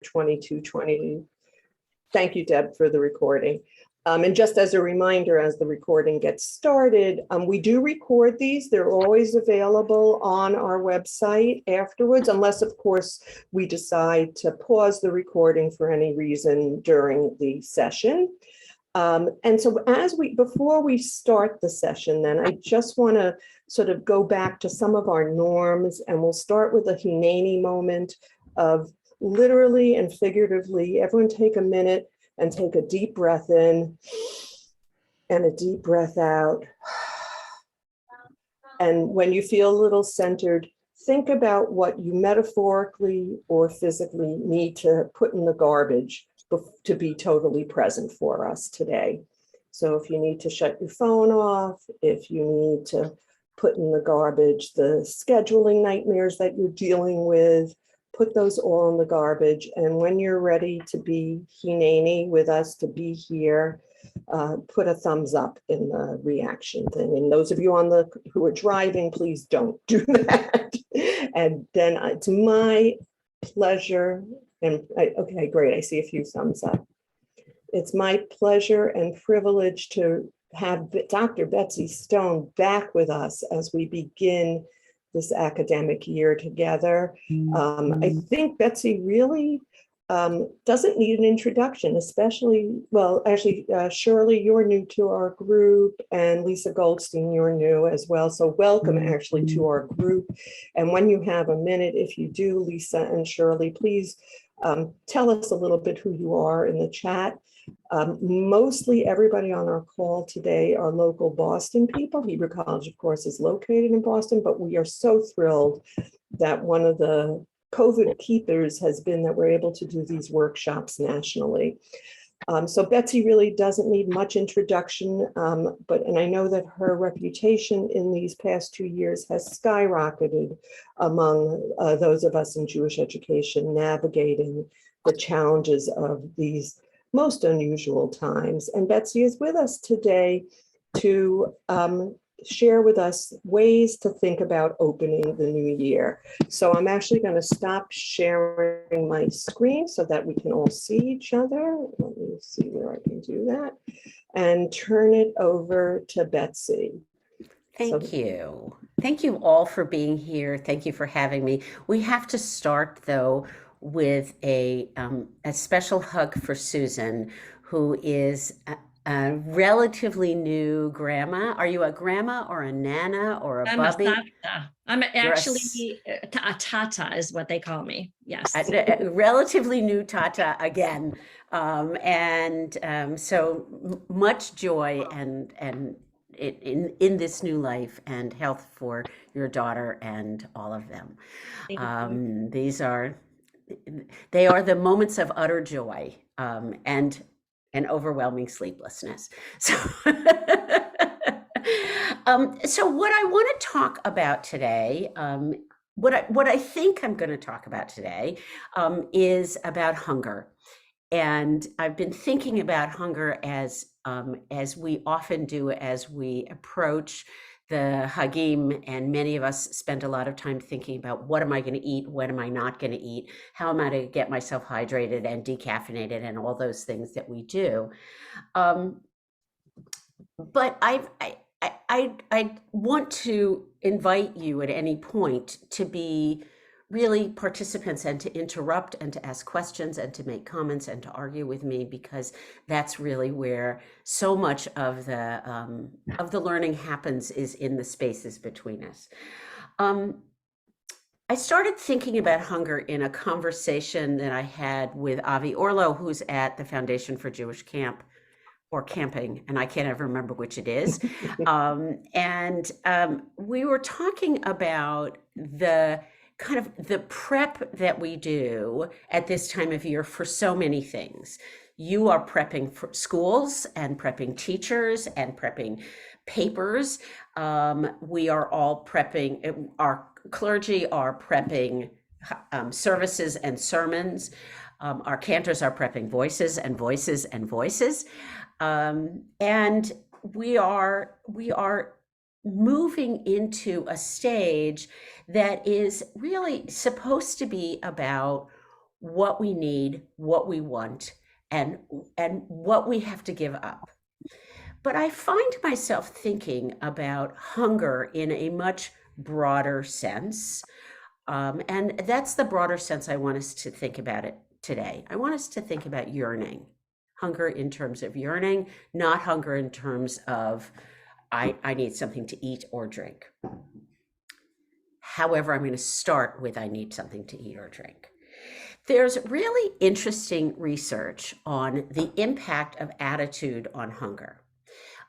2220. Thank you, Deb, for the recording. And just as a reminder, as the recording gets started, we do record these. They're always available on our website afterwards, unless, of course, we decide to pause the recording for any reason during the session. And so before we start the session, then I just want to sort of go back to some of our norms, and we'll start with a Hineni moment of literally and figuratively, everyone take a minute and take a deep breath in and a deep breath out. And when you feel a little centered, think about what you metaphorically or physically need to put in the garbage to be totally present for us today. So if you need to shut your phone off, if you need to put in the garbage the scheduling nightmares that you're dealing with, put those all in the garbage. And when you're ready to be Hineni with us, to be here, put a thumbs up in the reaction thing. And those of you who are driving, please don't do that. And then it's my pleasure, and okay, great, I see a few thumbs up. It's my pleasure and privilege to have Dr. Betsy Stone back with us as we begin this academic year together. I think Betsy really doesn't need an introduction, especially, well, actually, Shirley, you're new to our group, and Lisa Goldstein, you're new as well. So welcome actually to our group. And when you have a minute, if you do, Lisa and Shirley, please tell us a little bit who you are in the chat. Mostly everybody on our call today are local Boston people. Hebrew College, of course, is located in Boston, but we are so thrilled that one of the COVID keepers has been that we're able to do these workshops nationally. So Betsy really doesn't need much introduction, and I know that her reputation in these past 2 years has skyrocketed among those of us in Jewish education navigating the challenges of these most unusual times. And Betsy is with us today to share with us ways to think about opening the new year. So I'm actually going to stop sharing my screen so that we can all see each other. Let me see where I can do that and turn it over to Betsy. Thank you. Thank you all for being here. Thank you for having me. We have to start, though, with a special hug for Susan, who is a relatively new grandma. Are you a grandma or a nana or a bubby? I'm a tata. I'm actually a tata is what they call me. Yes. A relatively new tata again. So much joy and in this new life, and health for your daughter and all of them. They are the moments of utter joy and overwhelming sleeplessness. So, so what I want to talk about today, what I think I'm going to talk about today, is about hunger. And I've been thinking about hunger as we often do as we approach the Hagim, and many of us spend a lot of time thinking about what am I going to eat, what am I not going to eat, how am I to get myself hydrated and decaffeinated, and all those things that we do. But I want to invite you at any point to be really participants and to interrupt and to ask questions and to make comments and to argue with me, because that's really where so much of the learning happens, is in the spaces between us. I started thinking about hunger in a conversation that I had with Avi Orlo, who's at the Foundation for Jewish Camp, or camping, and I can't ever remember which it is. We were talking about the kind of the prep that we do at this time of year for so many things. You are prepping for schools and prepping teachers and prepping papers. We are all prepping, our clergy are prepping services and sermons. Our cantors are prepping voices and voices and voices. And we are moving into a stage that is really supposed to be about what we need, what we want, and what we have to give up. But I find myself thinking about hunger in a much broader sense. And that's the broader sense I want us to think about it today. I want us to think about yearning, hunger in terms of yearning, not hunger in terms of I need something to eat or drink. However, I'm going to start with I need something to eat or drink. There's really interesting research on the impact of attitude on hunger.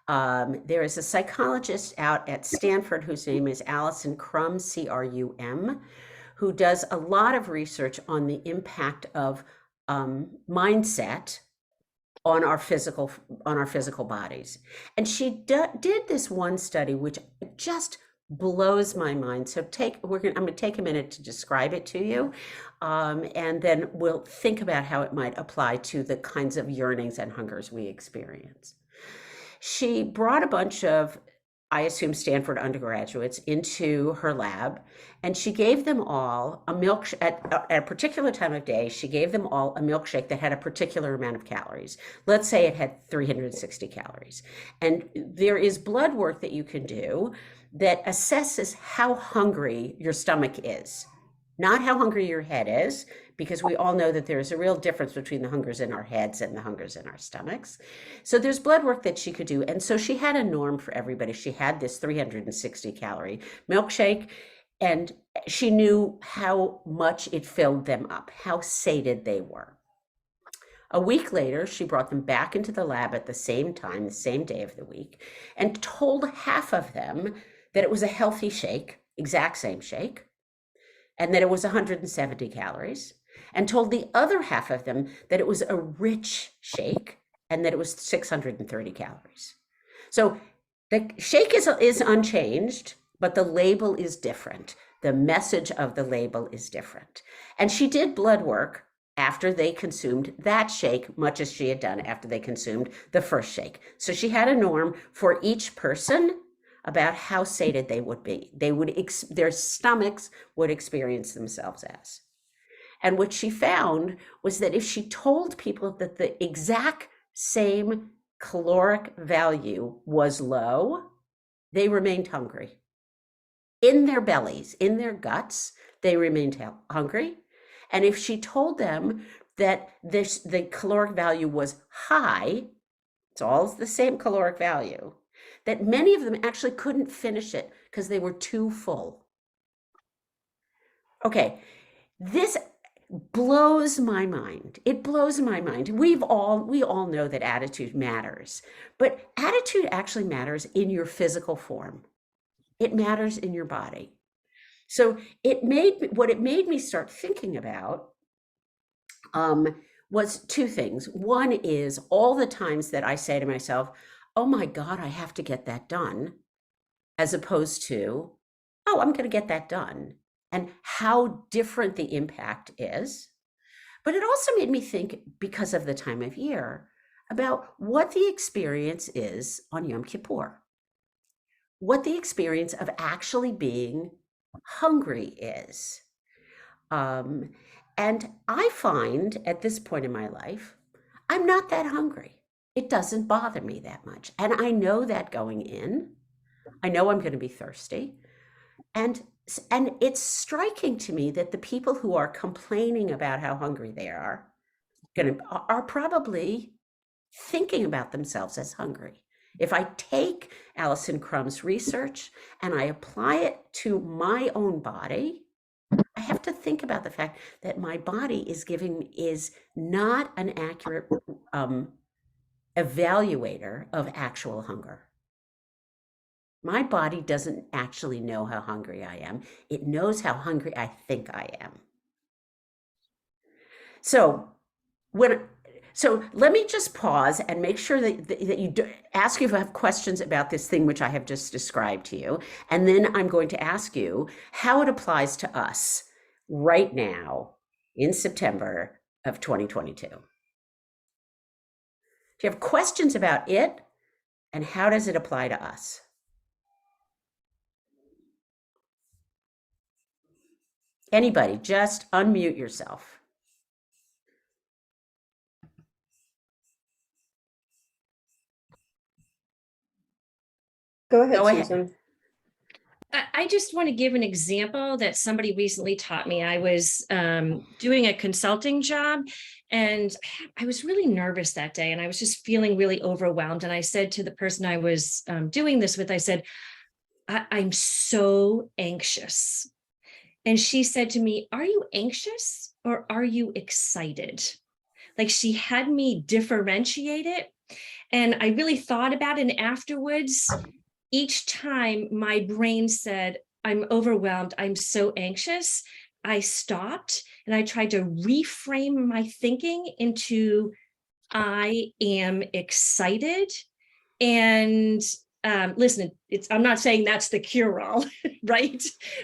There is a psychologist out at Stanford whose name is Alison Crum, C-R-U-M, who does a lot of research on the impact of mindset on our physical bodies. And she did this one study which just blows my mind. So I'm going to take a minute to describe it to you, and then we'll think about how it might apply to the kinds of yearnings and hungers we experience. She brought a bunch of, I assume, Stanford undergraduates into her lab, and she gave them all a at a particular time of day. She gave them all a milkshake that had a particular amount of calories. Let's say it had 360 calories. And there is blood work that you can do that assesses how hungry your stomach is, not how hungry your head is, because we all know that there's a real difference between the hungers in our heads and the hungers in our stomachs. So there's blood work that she could do. And so she had a norm for everybody. She had this 360 calorie milkshake, and she knew how much it filled them up, how sated they were. A week later, she brought them back into the lab at the same time, the same day of the week, and told half of them that it was a healthy shake, exact same shake, and that it was 170 calories, and told the other half of them that it was a rich shake and that it was 630 calories. So the shake is unchanged, but the label is different. The message of the label is different. And she did blood work after they consumed that shake, much as she had done after they consumed the first shake. So she had a norm for each person about how sated they would be. Their stomachs would experience themselves as. And what she found was that if she told people that the exact same caloric value was low, they remained hungry. In their bellies, in their guts, they remained hungry. And if she told them that the caloric value was high, it's all the same caloric value, that many of them actually couldn't finish it because they were too full. Okay, this blows my mind. It blows my mind. We all know that attitude matters, but attitude actually matters in your physical form. It matters in your body. So what it made me start thinking about was two things. One is all the times that I say to myself, oh my God, I have to get that done, as opposed to, oh, I'm going to get that done, and how different the impact is. But it also made me think, because of the time of year, about what the experience is on Yom Kippur, what the experience of actually being hungry is. And I find at this point in my life, I'm not that hungry. It doesn't bother me that much. And I know that going in. I know I'm going to be thirsty. And it's striking to me that the people who are complaining about how hungry they are probably thinking about themselves as hungry. If I take Alison Crum's research and I apply it to my own body, I have to think about the fact that my body is not an accurate evaluator of actual hunger. My body doesn't actually know how hungry I am. It knows how hungry I think I am. So let me just pause and make sure that you ask you if I have questions about this thing which I have just described to you. And then I'm going to ask you how it applies to us right now in September of 2022. Do you have questions about it, and how does it apply to us? Anybody, just unmute yourself. Go ahead, Go ahead. Susan. I just want to give an example that somebody recently taught me. I was doing a consulting job, and I was really nervous that day, and I was just feeling really overwhelmed. And I said to the person I was doing this with, I said, I'm so anxious. And she said to me, are you anxious or are you excited? Like, she had me differentiate it. And I really thought about it. And afterwards, each time my brain said, I'm overwhelmed, I'm so anxious, I stopped and I tried to reframe my thinking into, I am excited. And listen, I'm not saying that's the cure-all, right?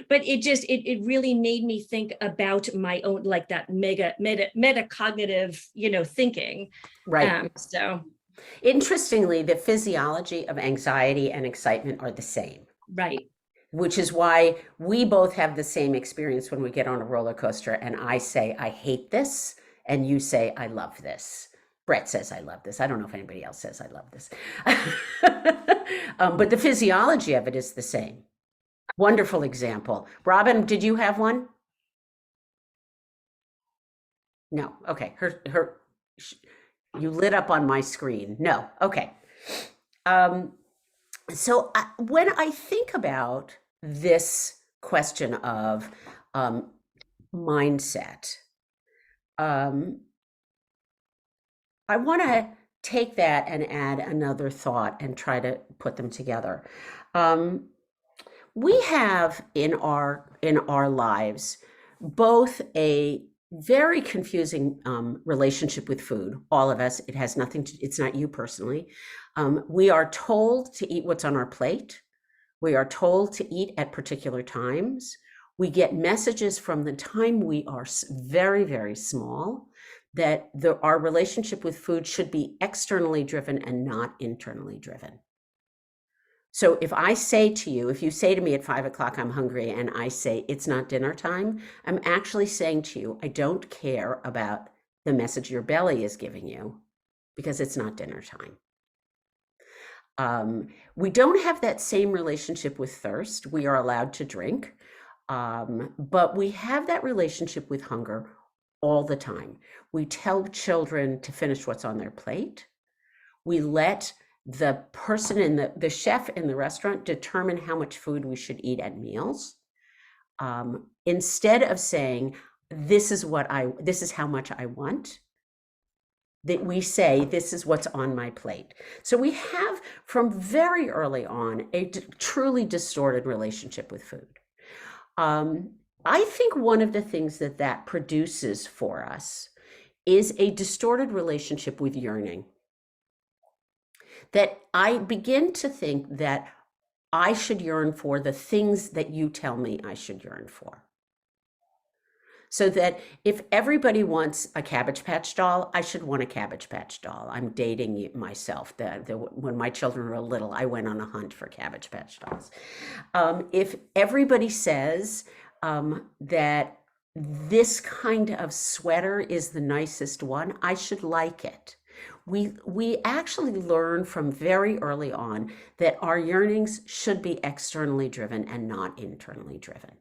But it really made me think about my own, like that metacognitive, thinking. Right. So Interestingly, the physiology of anxiety and excitement are the same. right. Which is why we both have the same experience when we get on a roller coaster and I say, I hate this, and you say, I love this. Brett says, I love this. I don't know if anybody else says, I love this. But the physiology of it is the same. Wonderful example. Robin, did you have one? No. Okay. You lit up on my screen. No. Okay. So when I think about this question of mindset, I want to take that and add another thought and try to put them together. We have in our lives both a very confusing relationship with food. All of us. It has nothing to. It's not you personally. We are told to eat what's on our plate. We are told to eat at particular times. We get messages from the time we are very, very small that our relationship with food should be externally driven and not internally driven. So if you say to me at 5 o'clock, I'm hungry, and I say, it's not dinner time, I'm actually saying to you, I don't care about the message your belly is giving you because it's not dinner time. We don't have that same relationship with thirst. We are allowed to drink, but we have that relationship with hunger all the time. We tell children to finish what's on their plate. We let the person the chef in the restaurant determine how much food we should eat at meals. Instead of saying, this is how much I want, that we say, this is what's on my plate. So we have from very early on a truly distorted relationship with food. I think one of the things that produces for us is a distorted relationship with yearning. That I begin to think that I should yearn for the things that you tell me I should yearn for. So that if everybody wants a Cabbage Patch doll, I should want a Cabbage Patch doll. I'm dating myself. When my children were little, I went on a hunt for Cabbage Patch dolls. If everybody says that this kind of sweater is the nicest one, I should like it. We actually learn from very early on that our yearnings should be externally driven and not internally driven.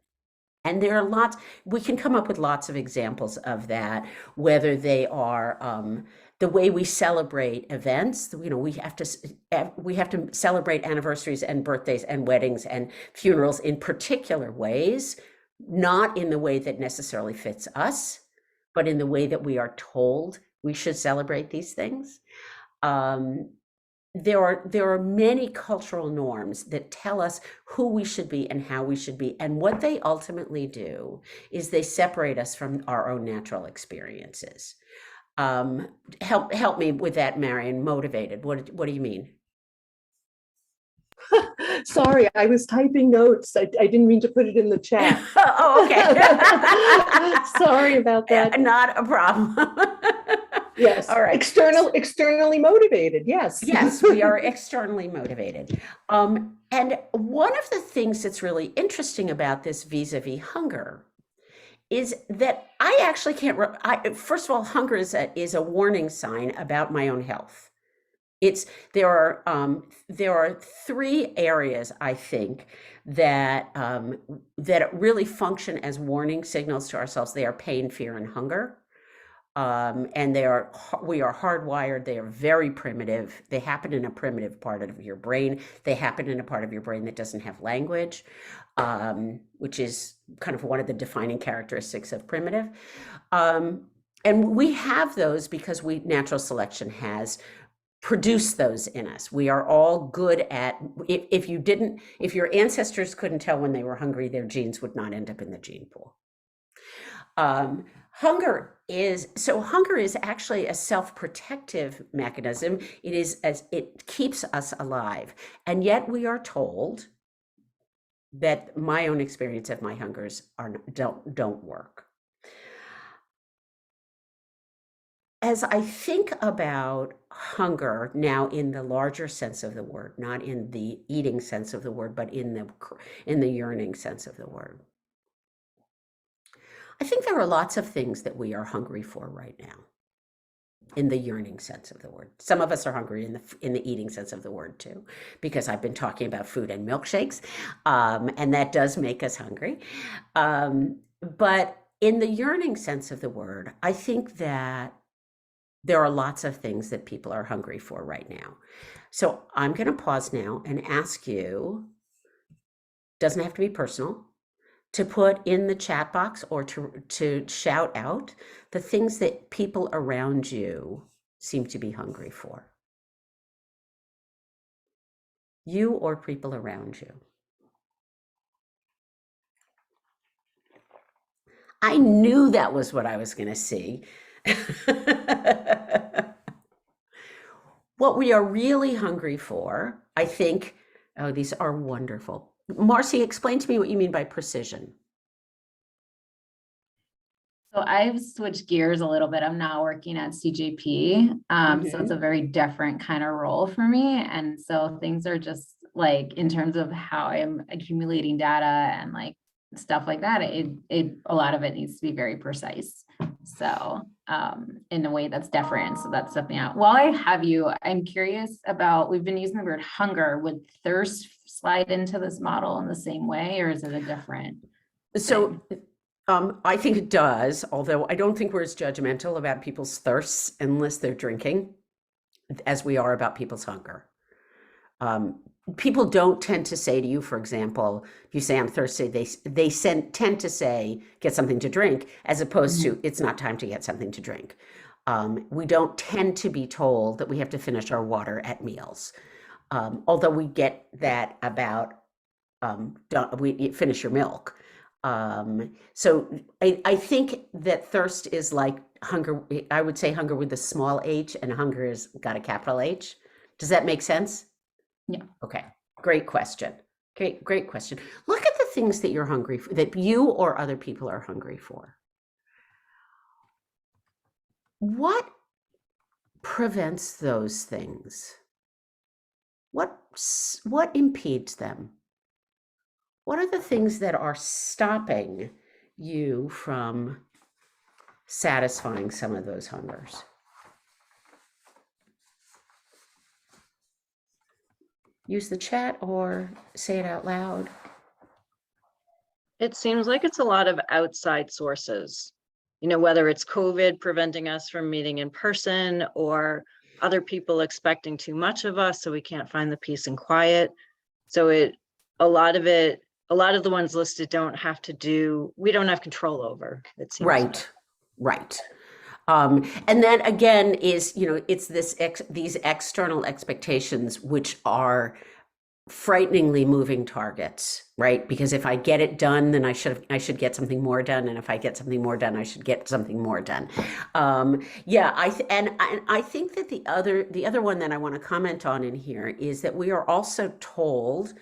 And there are we can come up with lots of examples of that, whether they are the way we celebrate events. We have to celebrate anniversaries and birthdays and weddings and funerals in particular ways, not in the way that necessarily fits us, but in the way that we are told we should celebrate these things. There are many cultural norms that tell us who we should be and how we should be. And what they ultimately do is they separate us from our own natural experiences. Help me with that, Marion. Motivated. What do you mean? Sorry, I was typing notes. I didn't mean to put it in the chat. Oh, okay. Sorry about that. Not a problem. Yes. All right. Externally motivated. Yes. Yes, we are externally motivated. And one of the things that's really interesting about this vis-a-vis hunger is that I actually can't. First of all, hunger is a warning sign about my own health. There are three areas, I think, that that really function as warning signals to ourselves. They are pain, fear, and hunger. And we are hardwired. They are very primitive. They happen in a primitive part of your brain. They happen in a part of your brain that doesn't have language, which is kind of one of the defining characteristics of primitive. And we have those because natural selection has produced those in us. We are all good at, if your ancestors couldn't tell when they were hungry, their genes would not end up in the gene pool. Hunger is actually a self-protective mechanism. It keeps us alive. And yet we are told that my own experience of my hungers don't work. As I think about hunger now in the larger sense of the word, not in the eating sense of the word, but in the yearning sense of the word, I think there are lots of things that we are hungry for right now, in the yearning sense of the word. Some of us are hungry in the eating sense of the word too, because I've been talking about food and milkshakes, and that does make us hungry. But in the yearning sense of the word, I think that there are lots of things that people are hungry for right now. So I'm going to pause now and ask you, doesn't have to be personal, to put in the chat box or to shout out the things that people around you seem to be hungry for. You or people around you. I knew that was what I was going to see. What we are really hungry for, I think, oh, these are wonderful. Marcy, explain to me what you mean by precision. So I've switched gears a little bit. I'm now working at CJP. So it's a very different kind of role for me. And so things are just like, in terms of how I'm accumulating data and like stuff like that, a lot of it needs to be very precise. So in a way that's different. So that's something out. While I have you, I'm curious about, we've been using the word hunger. Would thirst slide into this model in the same way, or is it a different? So I think it does, although I don't think we're as judgmental about people's thirsts unless they're drinking as we are about people's hunger. People don't tend to say to you, for example, if you say I'm thirsty, they tend to say, get something to drink, as opposed to, it's not time to get something to drink. We don't tend to be told that we have to finish our water at meals. Although we get that about, finish your milk. So I think that thirst is like hunger. I would say hunger with a small h, and hunger has got a capital H. Does that make sense? Yeah. Okay. Great question. Great question. Look at the things that you're hungry for, that you or other people are hungry for. What prevents those things? What impedes them? What are the things that are stopping you from satisfying some of those hungers? Use the chat or say it out loud. It seems like it's a lot of outside sources, you know, whether it's COVID preventing us from meeting in person, or other people expecting too much of us, so we can't find the peace and quiet. So a lot of the ones listed we don't have control over, it seems. Right. And then again is, it's these external expectations, which are frighteningly moving targets, right? Because if I get it done, then I should get something more done. And if I get something more done, I should get something more done. I think that the other one that I want to comment on in here is that we are also told,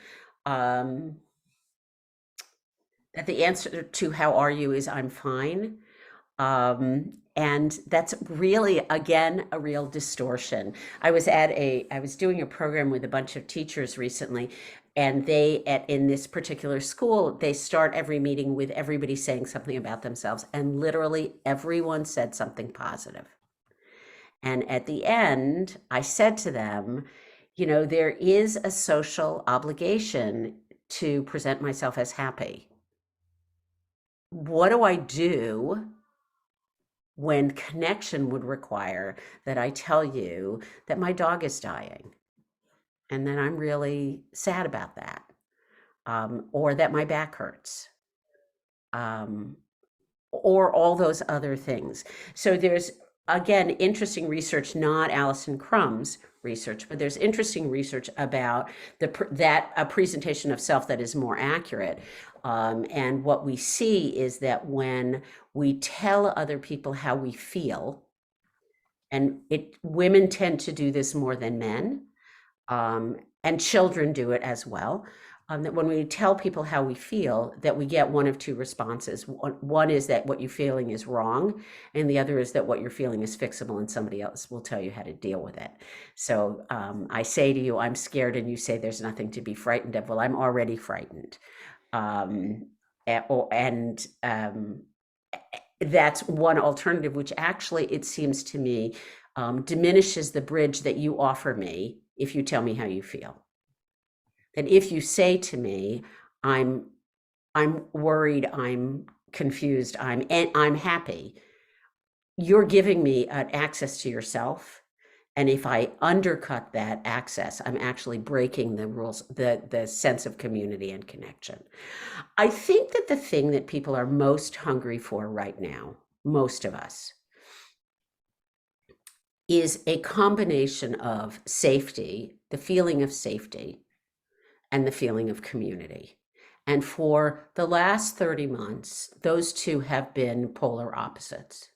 that the answer to how are you is I'm fine. And that's really, again, a real distortion. I was doing a program with a bunch of teachers recently, and in this particular school, they start every meeting with everybody saying something about themselves, and literally everyone said something positive. And at the end, I said to them, you know, there is a social obligation to present myself as happy. What do I do when connection would require that I tell you that my dog is dying? And then I'm really sad about that. Or that my back hurts. Or all those other things. So there's, again, interesting research, not Alison Crumb's research, but there's interesting research about that a presentation of self that is more accurate. And what we see is that when we tell other people how we feel, and women tend to do this more than men, and children do it as well. That when we tell people how we feel, that we get one of two responses. One is that what you're feeling is wrong, and the other is that what you're feeling is fixable and somebody else will tell you how to deal with it. So I say to you, I'm scared, and you say there's nothing to be frightened of. Well, I'm already frightened. That's one alternative, which actually, it seems to me, diminishes the bridge that you offer me if you tell me how you feel. That if you say to me, I'm worried, I'm confused, I'm happy, you're giving me an access to yourself. And if I undercut that access, I'm actually breaking the rules, the sense of community and connection. I think that the thing that people are most hungry for right now, most of us, is a combination of safety, the feeling of safety, and the feeling of community. And for the last 30 months, those two have been polar opposites.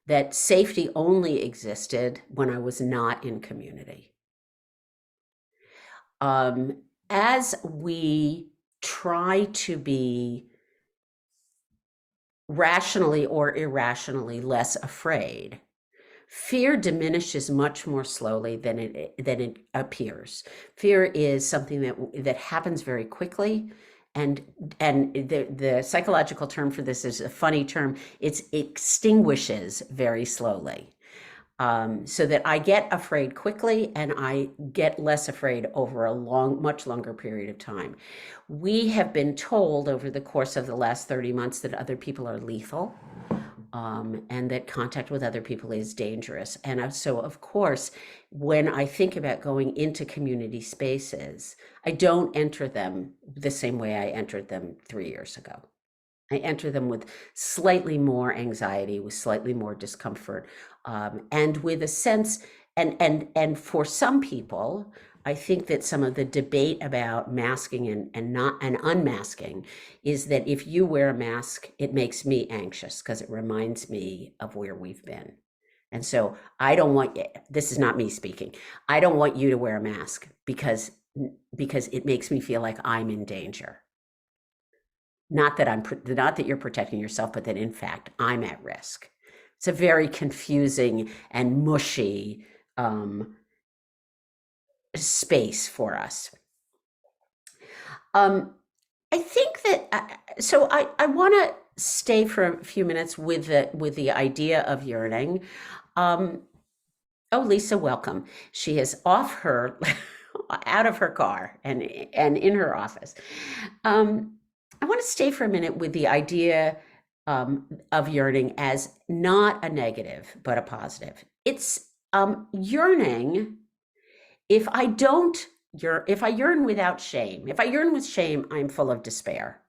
That safety only existed when I was not in community. As we try to be rationally or irrationally less afraid, fear diminishes much more slowly than it appears. Fear is something that happens very quickly, and the psychological term for this is a funny term. It extinguishes very slowly, so that I get afraid quickly and I get less afraid over a much longer period of time. We have been told over the course of the last 30 months that other people are lethal. And that contact with other people is dangerous. And so, of course, when I think about going into community spaces, I don't enter them the same way I entered them 3 years ago. I enter them with slightly more anxiety, with slightly more discomfort, and with a sense, and for some people, I think that some of the debate about masking and unmasking is that if you wear a mask, it makes me anxious because it reminds me of where we've been. And so I don't want, this is not me speaking, I don't want you to wear a mask because it makes me feel like I'm in danger. Not that you're protecting yourself, but that in fact I'm at risk. It's a very confusing and mushy space for us. I think that so I want to stay for a few minutes with the idea of yearning. Oh, Lisa, welcome. She is off her out of her car and in her office. I want to stay for a minute with the idea of yearning as not a negative but a positive. It's yearning. If I yearn without shame, if I yearn with shame, I'm full of despair.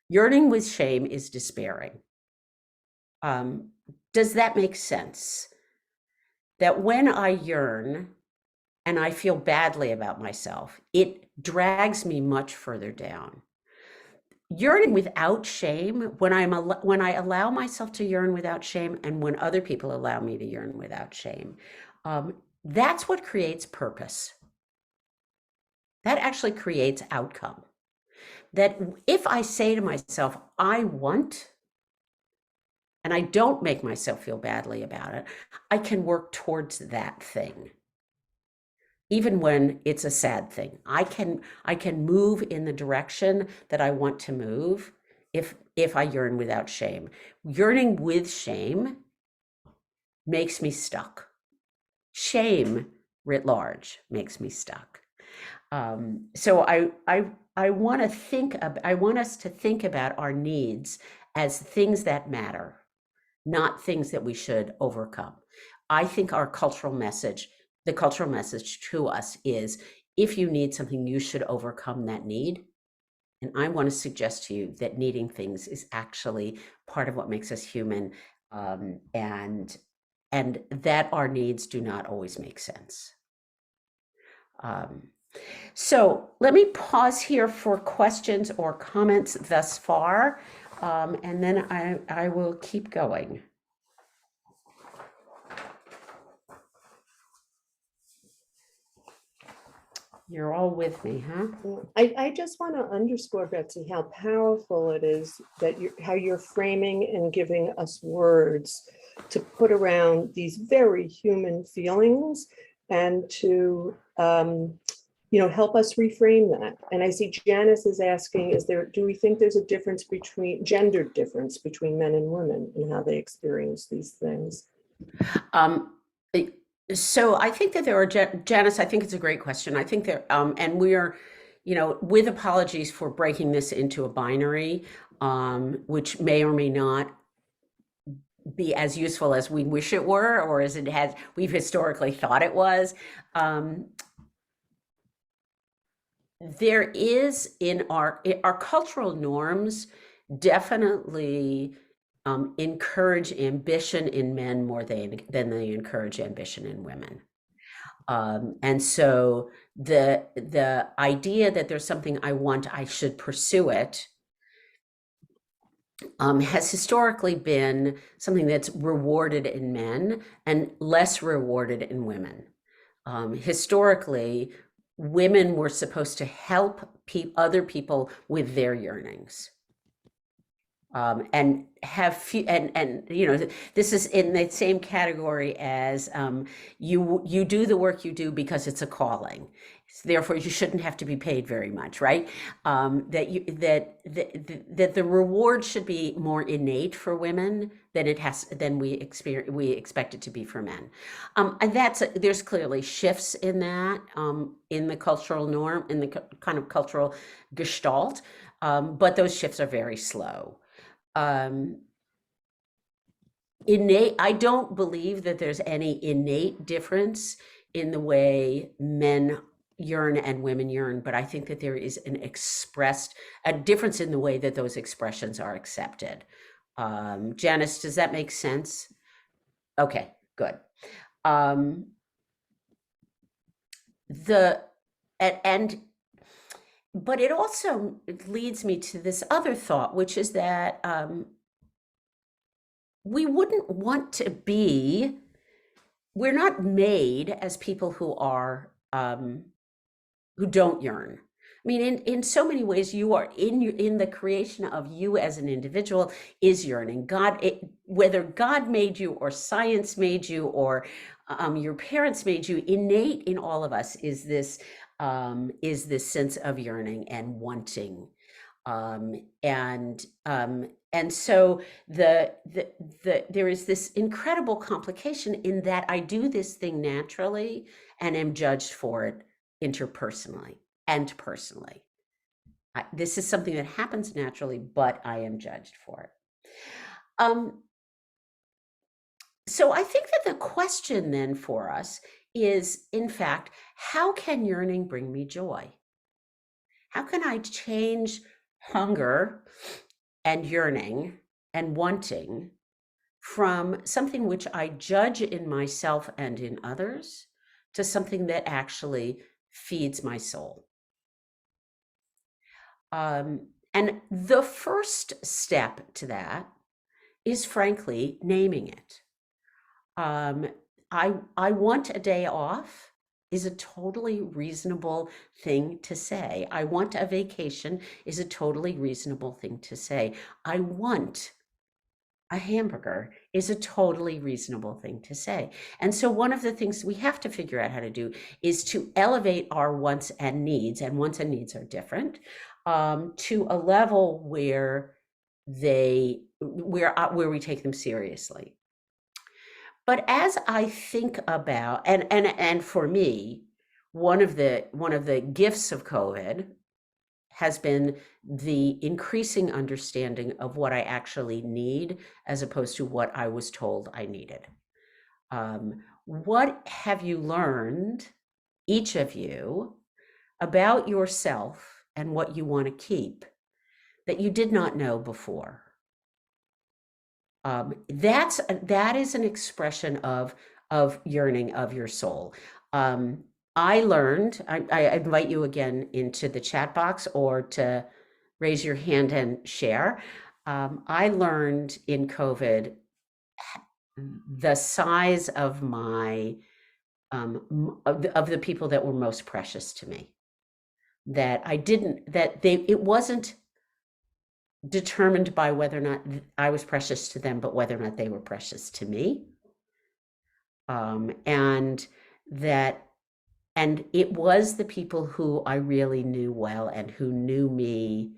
Yearning with shame is despairing. Does that make sense? That when I yearn and I feel badly about myself, it drags me much further down. Yearning without shame, when I allow myself to yearn without shame, and when other people allow me to yearn without shame, that's what creates purpose. That actually creates outcome. That if I say to myself, I want, and I don't make myself feel badly about it, I can work towards that thing. Even when it's a sad thing, I can move in the direction that I want to move if I yearn without shame. Yearning with shame makes me stuck. Shame writ large makes me stuck. So I want to I want us to think about our needs as things that matter, not things that we should overcome. I think our cultural message, the cultural message to us is, if you need something, you should overcome that need. And I want to suggest to you that needing things is actually part of what makes us human, and that our needs do not always make sense. So let me pause here for questions or comments thus far, and then I will keep going. You're all with me, huh? I just want to underscore, Betsy, how powerful it is that how you're framing and giving us words to put around these very human feelings, and to help us reframe that. And I see Janice is asking, do we think there's a gender difference between men and women in how they experience these things? So I think that there are, Janice, I think it's a great question. I think there, and we're, with apologies for breaking this into a binary, which may or may not be as useful as we wish it were, or as we've historically thought it was. There is in our cultural norms definitely encourage ambition in men more than they encourage ambition in women. And so the idea that there's something I want, I should pursue it, has historically been something that's rewarded in men and less rewarded in women. Historically, women were supposed to help other people with their yearnings. And have this is in the same category as you do the work you do because it's a calling. Therefore, you shouldn't have to be paid very much, right? That the reward should be more innate for women than we expect it to be for men. And there's clearly shifts in that, in the cultural norm, in the kind of cultural gestalt, but those shifts are very slow. I don't believe that there's any innate difference in the way men yearn and women yearn, but I think that there is a difference in the way that those expressions are accepted. Janice, does that make sense? Okay, good. But it also leads me to this other thought, which is that we wouldn't want to be, we're not made as people who are, who don't yearn. I mean, in so many ways, you are in the creation of you as an individual is yearning. Whether God made you or science made you or your parents made you, innate in all of us is this sense of yearning and wanting. And so there is this incredible complication in that I do this thing naturally and am judged for it interpersonally and personally. This is something that happens naturally, but I am judged for it. So I think that the question then for us is, in fact, how can yearning bring me joy? How can I change hunger and yearning and wanting from something which I judge in myself and in others to something that actually feeds my soul? And the first step to that is, frankly, naming it. I want a day off is a totally reasonable thing to say. I want a vacation is a totally reasonable thing to say. I want a hamburger is a totally reasonable thing to say. And so one of the things we have to figure out how to do is to elevate our wants and needs are different, to a level where we take them seriously. But as I think about, and for me, one of the gifts of COVID has been the increasing understanding of what I actually need as opposed to what I was told I needed. What have you learned, each of you, about yourself and what you want to keep that you did not know before? That is an expression of yearning of your soul. I learned, I invite you again into the chat box or to raise your hand and share. I learned in COVID the size of my of the people that were most precious to me. It wasn't determined by whether or not I was precious to them, but whether or not they were precious to me. And it was the people who I really knew well and who knew me,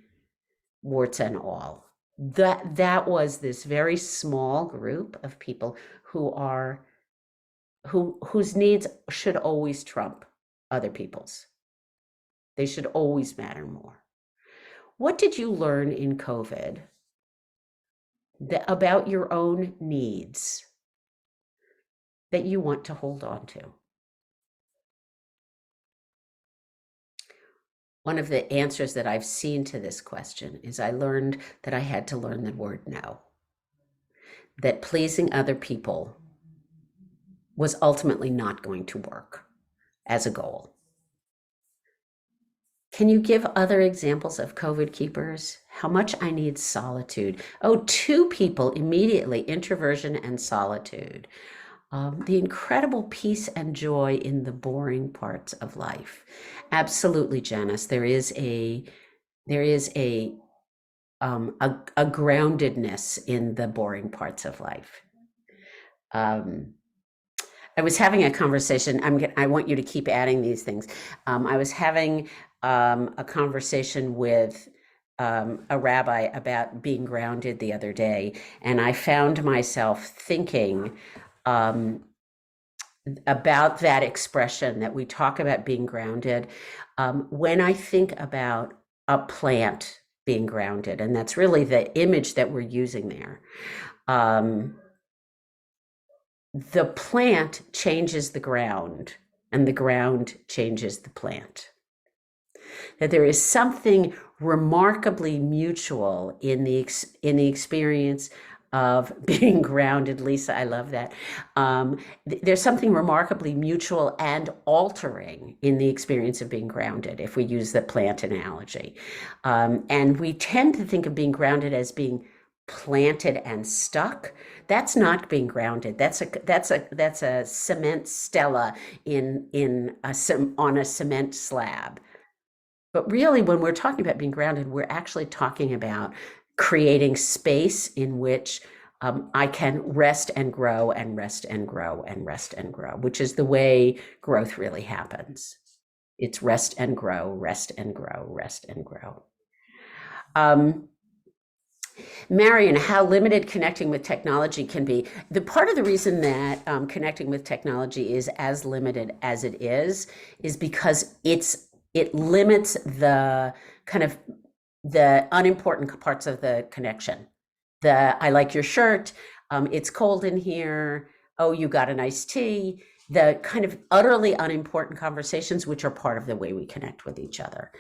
warts and all. That was this very small group of people whose needs should always trump other people's. They should always matter more. What did you learn in COVID about your own needs that you want to hold on to? One of the answers that I've seen to this question is I learned that I had to learn the word no. That pleasing other people was ultimately not going to work as a goal. Can you give other examples of COVID keepers? How much I need solitude. Oh, 2 people immediately, introversion and solitude. The incredible peace and joy in the boring parts of life. Absolutely, Janice. There is a groundedness in the boring parts of life. I was having a conversation. I want you to keep adding these things. I was having a conversation with a rabbi about being grounded the other day, and I found myself thinking about that expression that we talk about being grounded. When I think about a plant being grounded, and that's really the image that we're using there. The plant changes the ground, and the ground changes the plant. That there is something remarkably mutual in the experience of being grounded. Lisa, I love that. There's something remarkably mutual and altering in the experience of being grounded, if we use the plant analogy. And we tend to think of being grounded as being planted and stuck. That's not being grounded. That's a cement stela on a cement slab. But really, when we're talking about being grounded, we're actually talking about creating space in which I can rest and grow and rest and grow and rest and grow, which is the way growth really happens. It's rest and grow, rest and grow, rest and grow. Marion, how limited connecting with technology can be. The part of the reason that connecting with technology is as limited as it is because it limits the kind of the unimportant parts of the connection. I like your shirt, it's cold in here, oh, you got a nice tea, the kind of utterly unimportant conversations, which are part of the way we connect with each other.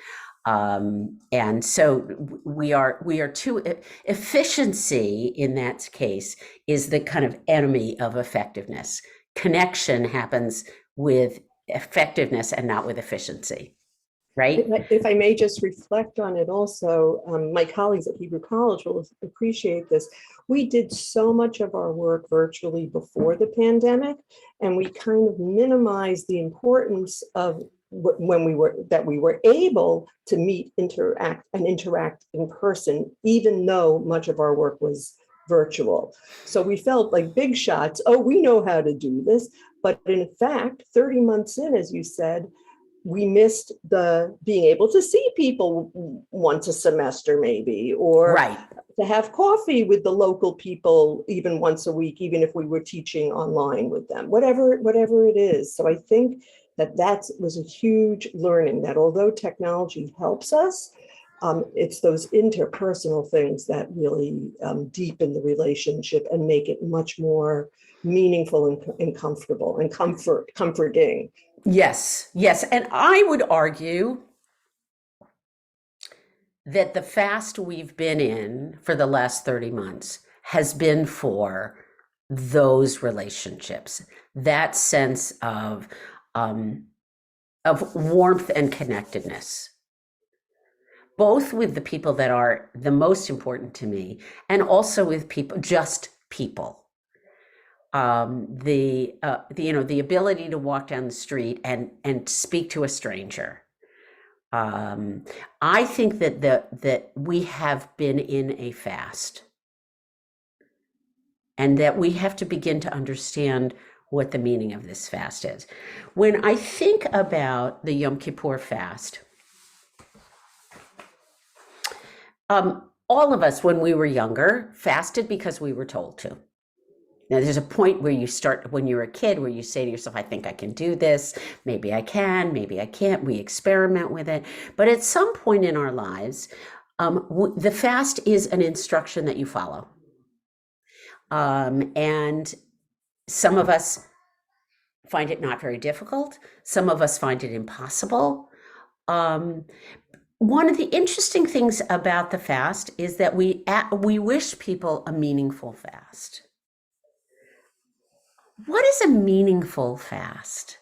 And so we are too, efficiency in that case is the kind of enemy of effectiveness. Connection happens with effectiveness and not with efficiency, right? If I may just reflect on it also, my colleagues at Hebrew College will appreciate this. We did so much of our work virtually before the pandemic, and we kind of minimized the importance of when we were able to meet, interact in person, even though much of our work was virtual. So we felt like big shots. Oh, we know how to do this. But in fact, 30 months in, as you said, we missed the being able to see people once a semester, maybe, or Right. to have coffee with the local people even once a week, even if we were teaching online with them, whatever it is. So I think that was a huge learning, that although technology helps us, it's those interpersonal things that really deepen the relationship and make it much more meaningful and comfortable and comforting. Yes, yes. And I would argue that the fast we've been in for the last 30 months has been for those relationships, that sense of warmth and connectedness, both with the people that are the most important to me, and also with people, just people. The ability to walk down the street and speak to a stranger. I think that we have been in a fast, and that we have to begin to understand what the meaning of this fast is. When I think about the Yom Kippur Fast, all of us, when we were younger, fasted because we were told to. Now, there's a point where you start, when you're a kid, where you say to yourself, I think I can do this. Maybe I can, maybe I can't. We experiment with it. But at some point in our lives, the fast is an instruction that you follow. And some of us find it not very difficult. Some of us find it impossible. One of the interesting things about the fast is that we wish people a meaningful fast. What is a meaningful fast?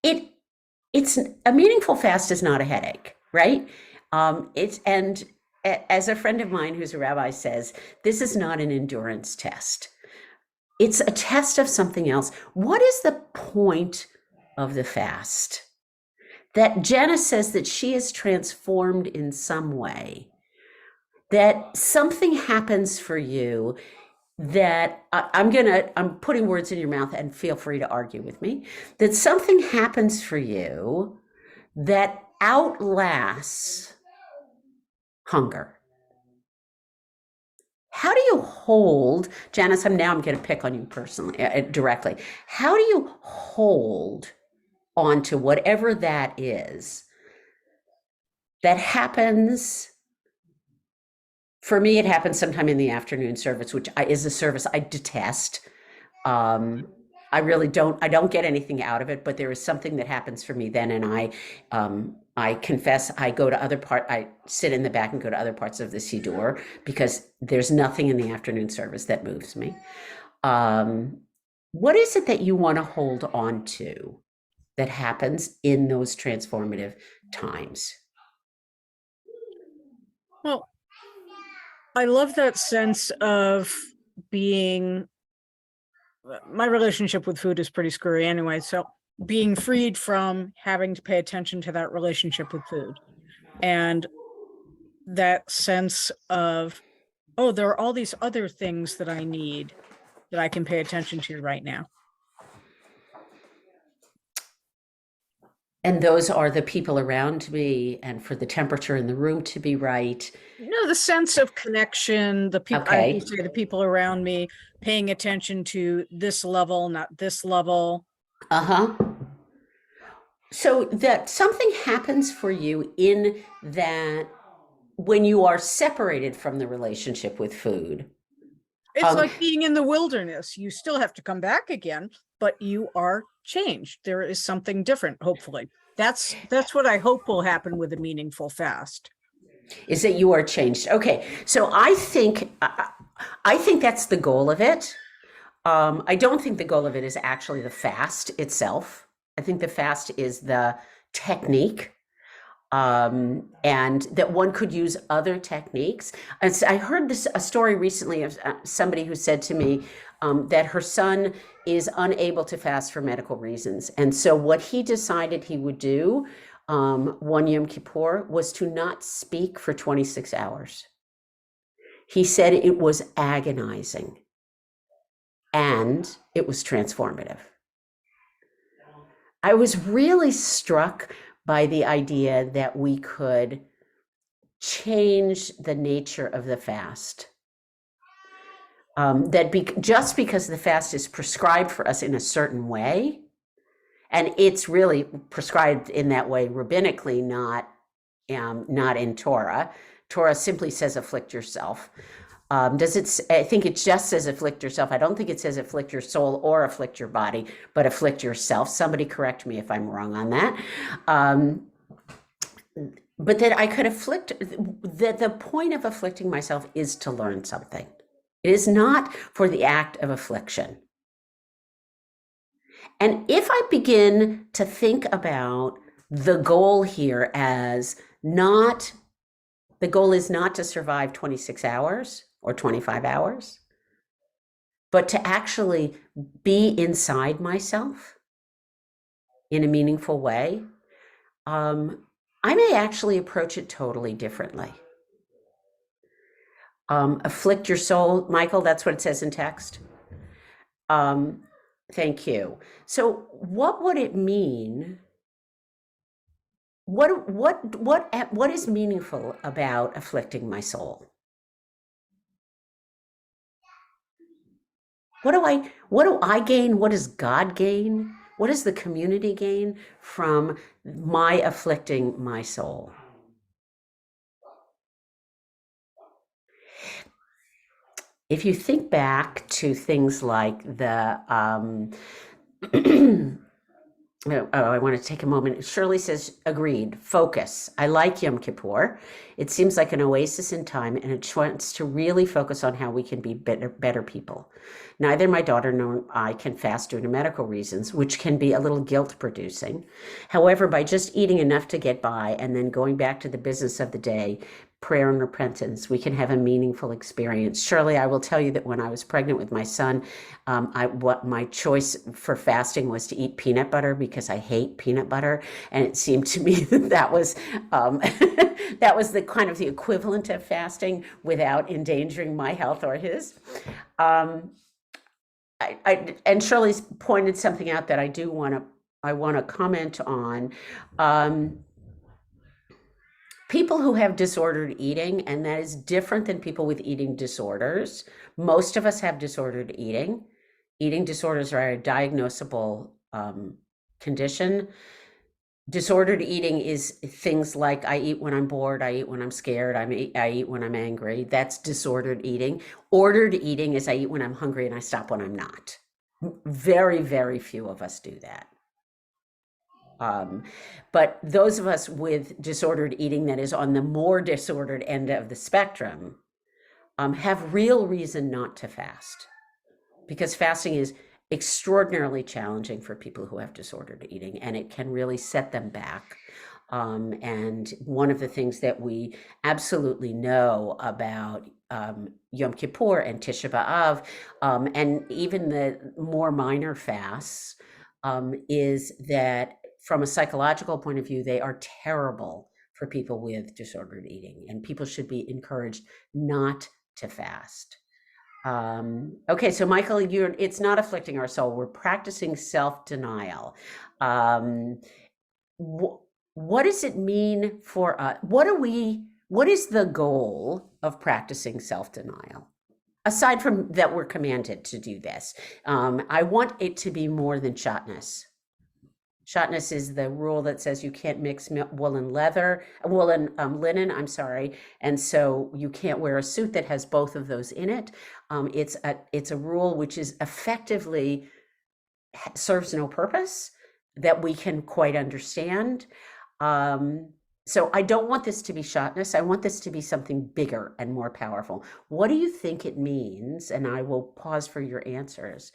It's a meaningful fast is not a headache, right? And as a friend of mine who's a rabbi says, this is not an endurance test. It's a test of something else. What is the point of the fast? That Jenna says that she is transformed in some way, that something happens for you, that I'm putting words in your mouth, and feel free to argue with me, that something happens for you that outlasts hunger. How do you hold, Janice, I'm going to pick on you personally, directly. How do you hold on to whatever that is that happens? For me, it happens sometime in the afternoon service, which is a service I detest. I really don't get anything out of it, but there is something that happens for me then. And I confess, I sit in the back and go to other parts of the Siddur, because there's nothing in the afternoon service that moves me. What is it that you want to hold on to that happens in those transformative times? Well, I love that sense of being, my relationship with food is pretty screwy anyway, so being freed from having to pay attention to that relationship with food. And that sense of, oh, there are all these other things that I need that I can pay attention to right now. And those are the people around me, and for the temperature in the room to be right. The sense of connection, the people, Okay. I would say the people around me, paying attention to this level, not this level. Uh-huh. So that something happens for you in that when you are separated from the relationship with food. It's like being in the wilderness. You still have to come back again, but you are changed. There is something different, hopefully. That's what I hope will happen with a meaningful fast. Is that you are changed. Okay. So I think that's the goal of it. I don't think the goal of it is actually the fast itself. I think the fast is the technique. And that one could use other techniques. And I heard a story recently of somebody who said to me that her son is unable to fast for medical reasons. And so what he decided he would do one Yom Kippur was to not speak for 26 hours. He said it was agonizing and it was transformative. I was really struck by the idea that we could change the nature of the fast. Just because the fast is prescribed for us in a certain way, and it's really prescribed in that way rabbinically, not in Torah. Torah simply says afflict yourself. Does it? I think it just says afflict yourself. I don't think it says afflict your soul or afflict your body, but afflict yourself. Somebody correct me if I'm wrong on that. But that I could afflict, that the point of afflicting myself is to learn something. It is not for the act of affliction. And if I begin to think about the goal here as not, the goal is not to survive 26 hours or 25 hours, but to actually be inside myself in a meaningful way, I may actually approach it totally differently. Afflict your soul, Michael, that's what it says in text. Thank you. So what would it mean? What is meaningful about afflicting my soul? What do I gain? What does God gain? What does the community gain from my afflicting my soul? If you think back to things like the, I want to take a moment. Shirley says, agreed, focus. I like Yom Kippur. It seems like an oasis in time, and it wants to really focus on how we can be better people. Neither my daughter nor I can fast due to medical reasons, which can be a little guilt-producing. However, by just eating enough to get by and then going back to the business of the day, prayer and repentance, we can have a meaningful experience. Shirley, I will tell you that when I was pregnant with my son, what my choice for fasting was to eat peanut butter because I hate peanut butter, and it seemed to me that was that was the kind of the equivalent of fasting without endangering my health or his. And Shirley's pointed something out that I want to comment on. People who have disordered eating, and that is different than people with eating disorders. Most of us have disordered eating. Eating disorders are a diagnosable condition. Disordered eating is things like I eat when I'm bored, I eat when I'm scared, I eat when I'm angry. That's disordered eating. Ordered eating is I eat when I'm hungry and I stop when I'm not. Very, very few of us do that. But those of us with disordered eating that is on the more disordered end of the spectrum have real reason not to fast, because fasting is extraordinarily challenging for people who have disordered eating, and it can really set them back. And one of the things that we absolutely know about Yom Kippur and Tisha B'Av, and even the more minor fasts, is that from a psychological point of view, they are terrible for people with disordered eating, and people should be encouraged not to fast. Okay, so Michael, it's not afflicting our soul. We're practicing self-denial. What does it mean for us? What is the goal of practicing self-denial? Aside from that, we're commanded to do this. I want it to be more than shotness. Shotness is the rule that says you can't mix wool and linen, I'm sorry. And so you can't wear a suit that has both of those in it. It's a rule which is effectively serves no purpose that we can quite understand. So I don't want this to be shotness. I want this to be something bigger and more powerful. What do you think it means? And I will pause for your answers.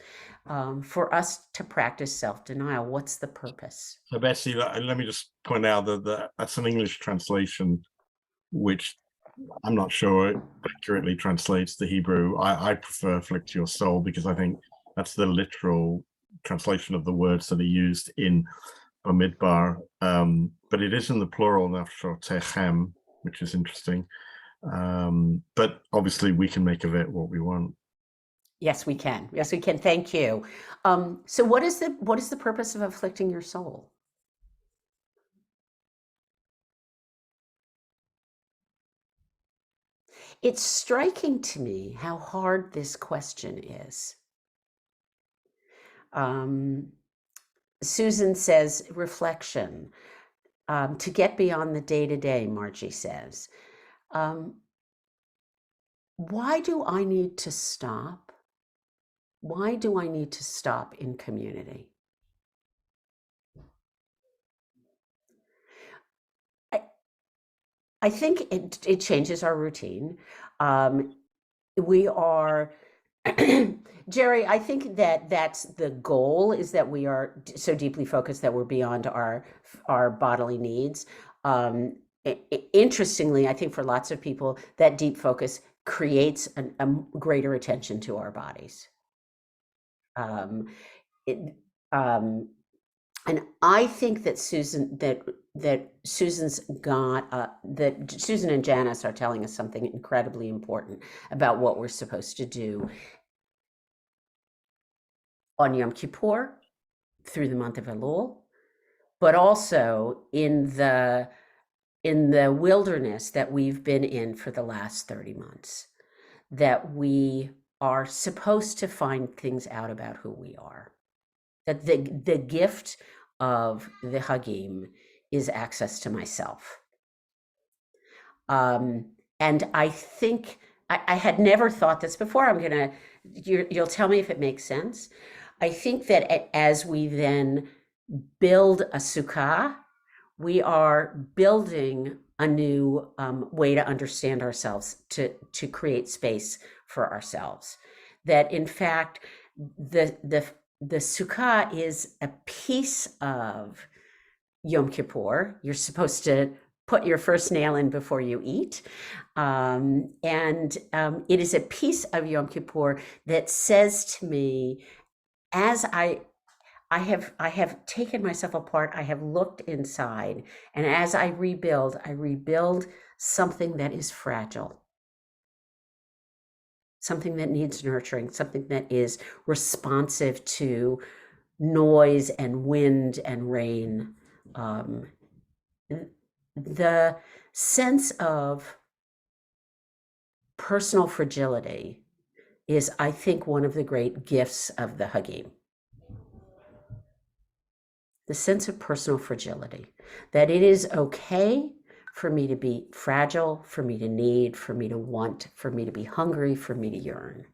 For us to practice self-denial, what's the purpose? So Betsy, let me just point out that that's an English translation, which I'm not sure it accurately translates the Hebrew. I prefer afflict your soul because I think that's the literal translation of the words that are used in Bamidbar, but it is in the plural, nafshotechem, which is interesting. But obviously we can make of it what we want. Yes, we can. Yes, we can. Thank you. So what is the purpose of afflicting your soul? It's striking to me how hard this question is. Susan says reflection, to get beyond the day-to-day, Margie says. Why do I need to stop? Why do I need to stop in community? I think it changes our routine. We are, Jerry, I think that that's the goal, is that we are so deeply focused that we're beyond our bodily needs. Interestingly, I think for lots of people, that deep focus creates a greater attention to our bodies. And I think that Susan and Janice are telling us something incredibly important about what we're supposed to do on Yom Kippur through the month of Elul, but also in the wilderness that we've been in for the last 30 months, that we are supposed to find things out about who we are. That the gift of the Hagim is access to myself. And I think, I had never thought this before. You'll tell me if it makes sense. I think that as we then build a sukkah, we are building a new way to understand ourselves, to create space for ourselves. That in fact, the sukkah is a piece of Yom Kippur. You're supposed to put your first nail in before you eat. And it is a piece of Yom Kippur that says to me, as I have taken myself apart, I have looked inside, and as I rebuild something that is fragile, something that needs nurturing, something that is responsive to noise and wind and rain. The sense of personal fragility is, I think, one of the great gifts of the Hagim. The sense of personal fragility, that it is okay for me to be fragile, for me to need, for me to want, for me to be hungry, for me to yearn.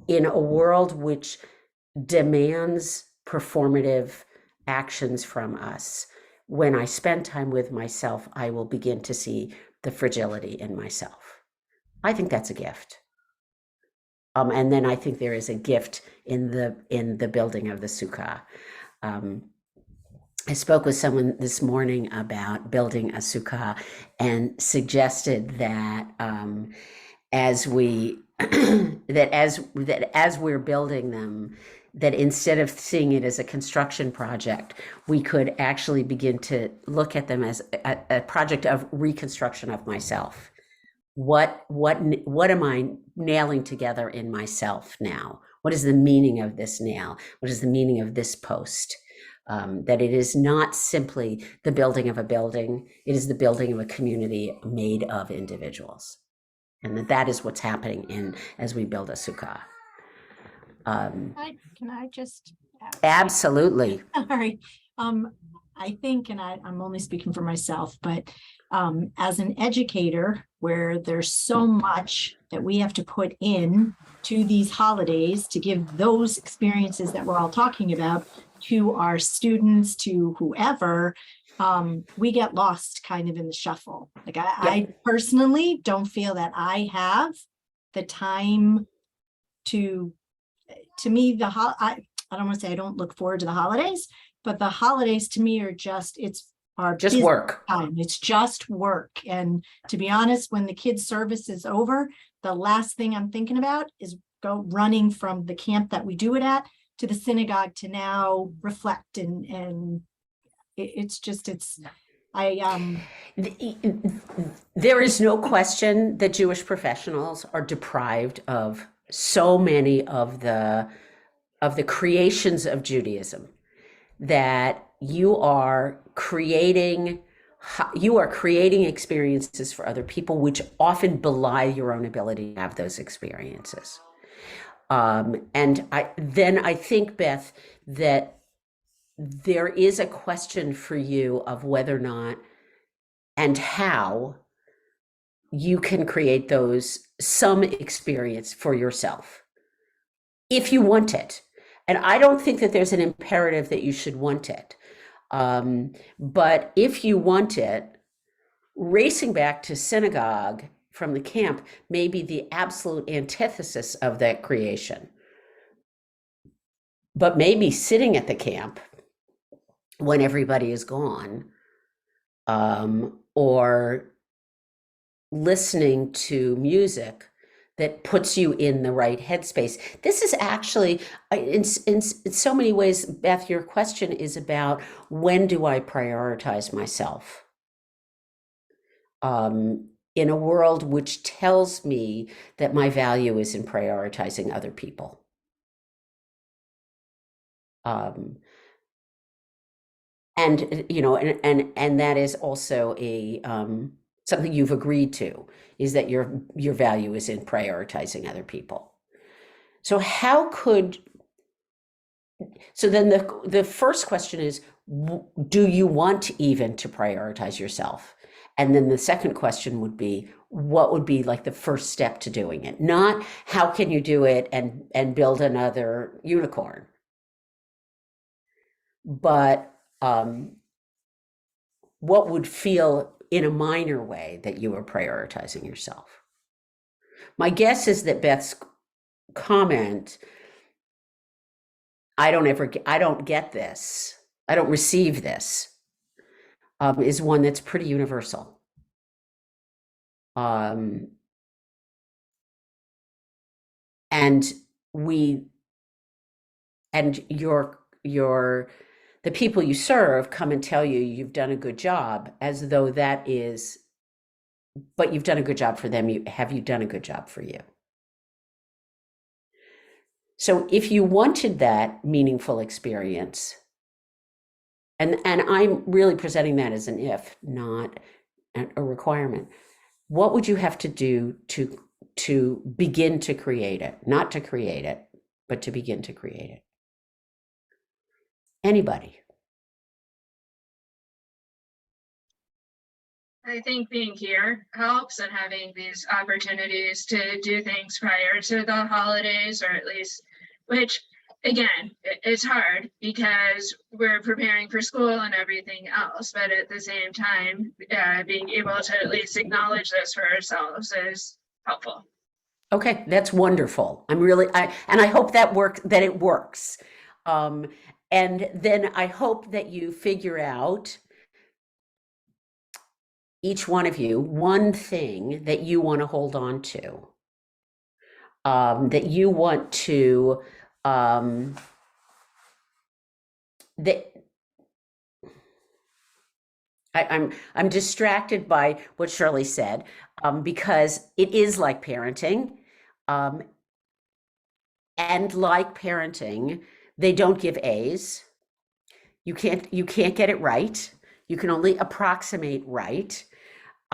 In a world which demands performative actions from us, when I spend time with myself, I will begin to see the fragility in myself. I think that's a gift. And then I think there is a gift in the building of the sukkah. I spoke with someone this morning about building a sukkah and suggested that as we're building them, that instead of seeing it as a construction project, we could actually begin to look at them as a project of reconstruction of myself. What am I nailing together in myself now? What is the meaning of this nail? What is the meaning of this post? That it is not simply the building of a building, it is the building of a community made of individuals. And that is what's happening as we build a sukkah. Can I just ask? Absolutely. Sorry. I think, and I'm only speaking for myself, but as an educator, where there's so much that we have to put in to these holidays to give those experiences that we're all talking about to our students, to whoever, we get lost kind of in the shuffle. Like I personally don't feel that I have the time to me, I don't want to say I don't look forward to the holidays, but the holidays to me are just work time. It's just work. And to be honest, when the kids' service is over, the last thing I'm thinking about is go running from the camp that we do it at to the synagogue to now reflect. And it's There is no question that Jewish professionals are deprived of so many of the creations of Judaism, that you are creating experiences for other people which often belie your own ability to have those experiences. And I think, Beth, that there is a question for you of whether or not and how you can create some experience for yourself, if you want it. And I don't think that there's an imperative that you should want it. But if you want it, racing back to synagogue from the camp may be the absolute antithesis of that creation. But maybe sitting at the camp when everybody is gone, or listening to music that puts you in the right headspace. This is actually, in so many ways, Beth, your question is about, when do I prioritize myself? In a world which tells me that my value is in prioritizing other people. And, you know, and that is also something you've agreed to, is that your value is in prioritizing other people. So then the first question is, do you want even to prioritize yourself? And then the second question would be, what would be like the first step to doing it? Not how can you do it and build another unicorn, but what would feel in a minor way that you are prioritizing yourself. My guess is that Beth's comment, I don't get this, I don't receive this, is one that's pretty universal. And the people you serve come and tell you you've done a good job, as though that is, but you've done a good job for them. Have you done a good job for you? So if you wanted that meaningful experience, and I'm really presenting that as an if, not a requirement, what would you have to do to begin to create it? Not to create it, but to begin to create it. Anybody? I think being here helps, and having these opportunities to do things prior to the holidays, or at least, which again, it's hard because we're preparing for school and everything else, but at the same time, being able to at least acknowledge this for ourselves is helpful. Okay, that's wonderful. I hope that it works. And then I hope that you figure out, each one of you, one thing that you want to hold on to, that you want to, I'm distracted by what Shirley said, because it is like parenting, and like parenting, they don't give A's. You can't get it right. You can only approximate right.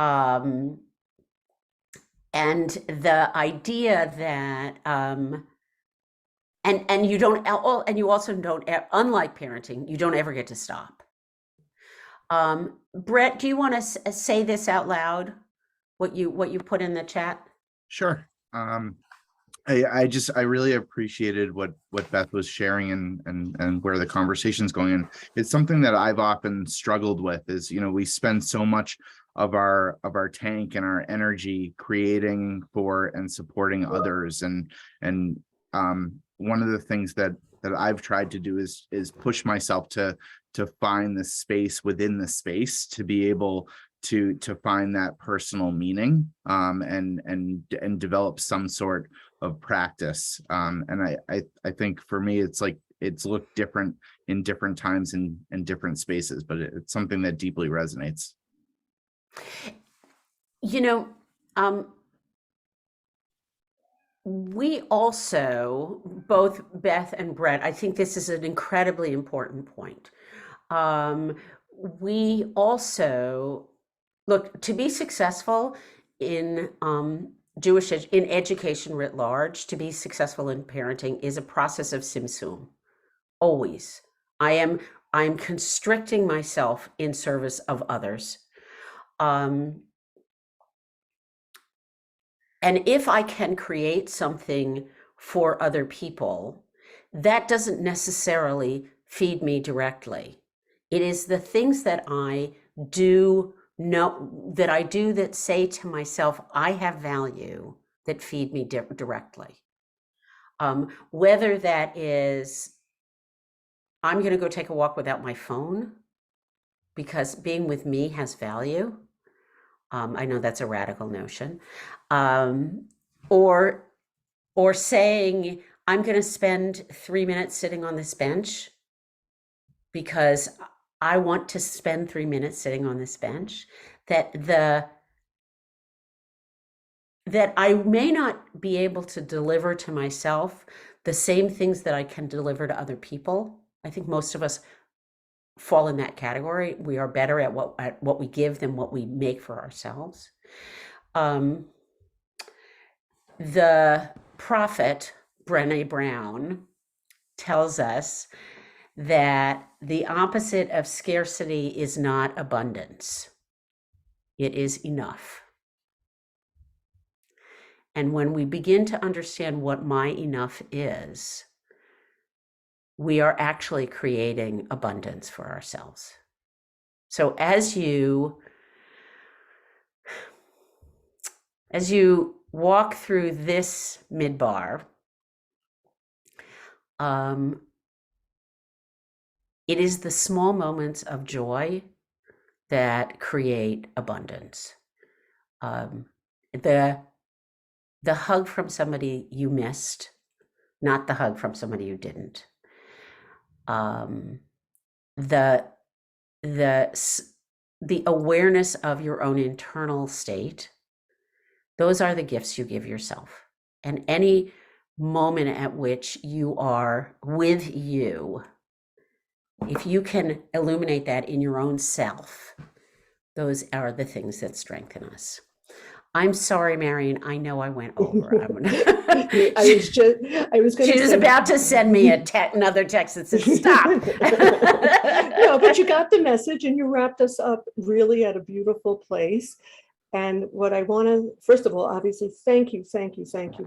And the idea that, and you also don't, unlike parenting, you don't ever get to stop. Brett, do you want to say this out loud? What you put in the chat? Sure. I really appreciated what Beth was sharing and where the conversation's going. And it's something that I've often struggled with is, you know, we spend so much of our tank and our energy creating for and supporting others. And one of the things that I've tried to do is push myself to find the space within the space, to be able to find that personal meaning, and develop some sort of practice. And I think for me, it's like, it's looked different in different times and different spaces, but it's something that deeply resonates. You know, we also, both Beth and Brett, I think this is an incredibly important point. We also, look, to be successful in in education writ large, to be successful in parenting is a process of simsum. Always. I'm constricting myself in service of others. And if I can create something for other people, that doesn't necessarily feed me directly. It is the things that I do that say to myself, I have value, that feed me directly. Whether that is, I'm going to go take a walk without my phone because being with me has value. I know that's a radical notion. Or saying, I'm going to spend 3 minutes sitting on this bench because I want to spend 3 minutes sitting on this bench, that I may not be able to deliver to myself the same things that I can deliver to other people. I think most of us fall in that category. We are better at what we give than what we make for ourselves. The prophet Brené Brown tells us that the opposite of scarcity is not abundance. It is enough. And when we begin to understand what my enough is, we are actually creating abundance for ourselves. So as you walk through this midbar, it is the small moments of joy that create abundance. The hug from somebody you missed, not the hug from somebody you didn't. The awareness of your own internal state, those are the gifts you give yourself. And any moment at which you are with you, if you can illuminate that in your own self, those are the things that strengthen us. I'm sorry, Marion. I know I went over. I was going to. She was about to send me another text that says, "Stop." No, but you got the message, and you wrapped us up really at a beautiful place. And what I want to, first of all, obviously, thank you,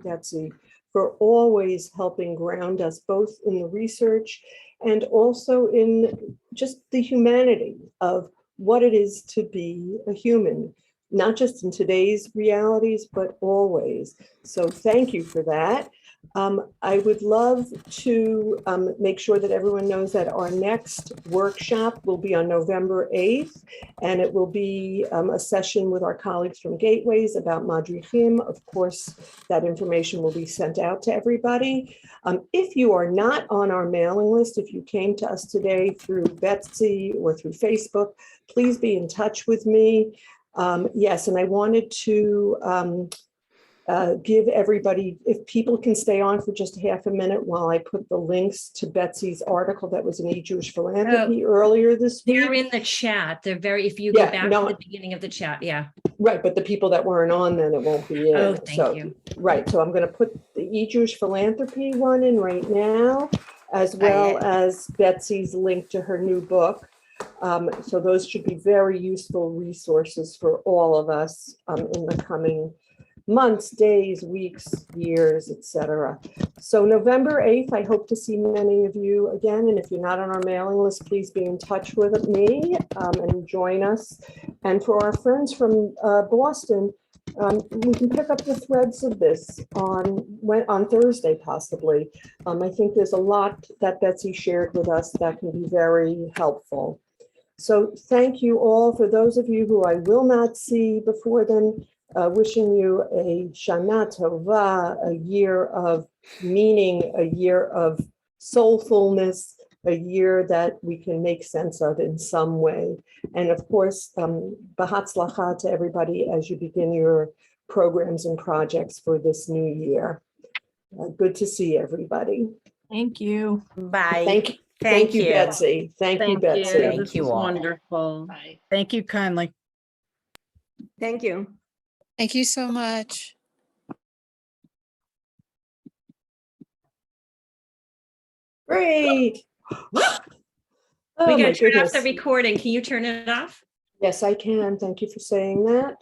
Betsy, for always helping ground us both in the research and also in just the humanity of what it is to be a human. Not just in today's realities, but always. So thank you for that. I would love to make sure that everyone knows that our next workshop will be on November 8th, and it will be a session with our colleagues from Gateways about Madrichim. Of course, that information will be sent out to everybody. If you are not on our mailing list, if you came to us today through Betsy or through Facebook, please be in touch with me. Yes, and I wanted to give everybody, if people can stay on for just half a minute while I put the links to Betsy's article that was in E-Jewish Philanthropy earlier this week. They're in the chat. They're if you go back to the beginning of the chat, yeah. Right, but the people that weren't on then, it won't be in. Oh, thank you. Right, so I'm going to put the E-Jewish Philanthropy one in right now, as well as Betsy's link to her new book. So those should be very useful resources for all of us in the coming months, days, weeks, years, etc. So November 8th, I hope to see many of you again. And if you're not on our mailing list, please be in touch with me and join us. And for our friends from Boston, we can pick up the threads of this on Thursday, possibly. I think there's a lot that Betsy shared with us that can be very helpful. So thank you all. For those of you who I will not see before then, wishing you a Shana Tova, a year of meaning, a year of soulfulness, a year that we can make sense of in some way. And of course, Bahatzlacha to everybody as you begin your programs and projects for this new year. Good to see everybody. Thank you. Bye. Thank you, Betsy. Thank you, Betsy. Thank This you is all. wonderful. Thank you kindly. Thank you. Thank you so much. Great. We Oh, my gotta turn off goodness. the recording. Can you turn it off? Yes, I can. Thank you for saying that.